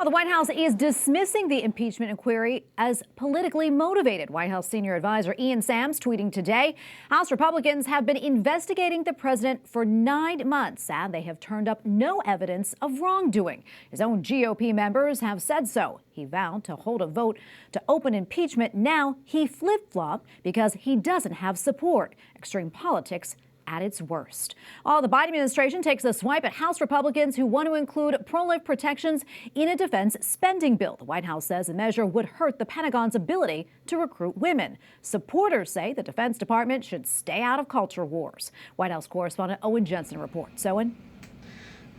Well, the White House is dismissing the impeachment inquiry as politically motivated. White House senior advisor Ian Sams tweeting today, House Republicans have been investigating the president for 9 months, and they have turned up no evidence of wrongdoing. His own GOP members have said so. He vowed to hold a vote to open impeachment. Now he flip-flopped because he doesn't have support. Extreme politics at its worst. The Biden administration takes a swipe at House Republicans who want to include pro-life protections in a defense spending bill. The White House says the measure would hurt the Pentagon's ability to recruit women. Supporters say the Defense Department should stay out of culture wars. White House correspondent Owen Jensen reports. Owen?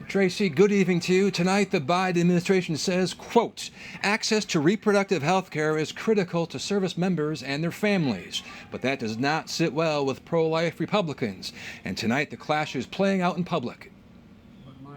Tracy, good evening to you. Tonight, the Biden administration says, quote, access to reproductive health care is critical to service members and their families. But that does not sit well with pro-life Republicans. And tonight, the clash is playing out in public.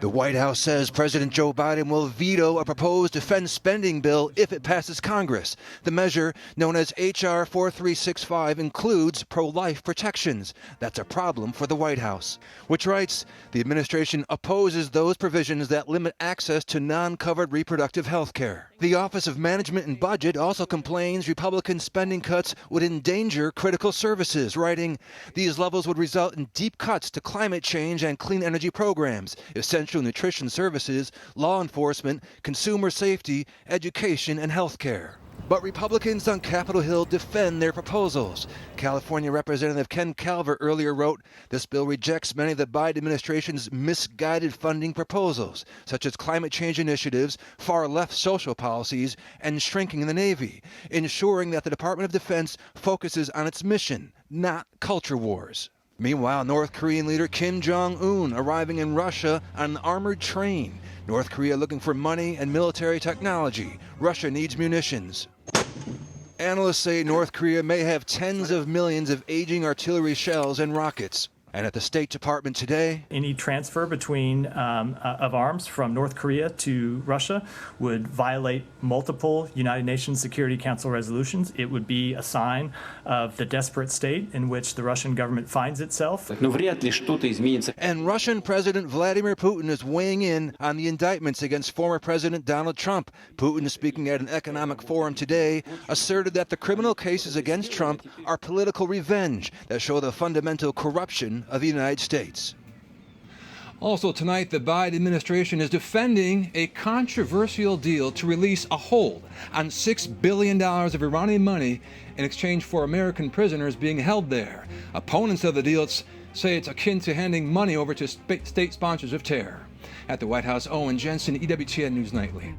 The White House says President Joe Biden will veto a proposed defense spending bill if it passes Congress. The measure, known as H.R. 4365, includes pro-life protections. That's a problem for the White House, which writes, the administration opposes those provisions that limit access to non-covered reproductive health care. The Office of Management and Budget also complains Republican spending cuts would endanger critical services, writing, these levels would result in deep cuts to climate change and clean energy programs, essential nutrition services, law enforcement, consumer safety, education, and health care. But Republicans on Capitol Hill defend their proposals. California Representative Ken Calvert earlier wrote, this bill rejects many of the Biden administration's misguided funding proposals, such as climate change initiatives, far-left social policies, and shrinking the Navy, ensuring that the Department of Defense focuses on its mission, not culture wars. Meanwhile, North Korean leader Kim Jong-un arriving in Russia on an armored train. North Korea looking for money and military technology. Russia needs munitions. Analysts say North Korea may have tens of millions of aging artillery shells and rockets. And at the State Department today, any transfer between of arms from North Korea to Russia would violate multiple United Nations Security Council resolutions. It would be a sign of the desperate state in which the Russian government finds itself. And Russian President Vladimir Putin is weighing in on the indictments against former President Donald Trump. Putin, speaking at an economic forum today, asserted that the criminal cases against Trump are political revenge that show the fundamental corruption of the United States. Also tonight, the Biden administration is defending a controversial deal to release a hold on $6 billion of Iranian money in exchange for American prisoners being held there. Opponents of the deal say it's akin to handing money over to state sponsors of terror. At the White House, Owen Jensen, EWTN News Nightly.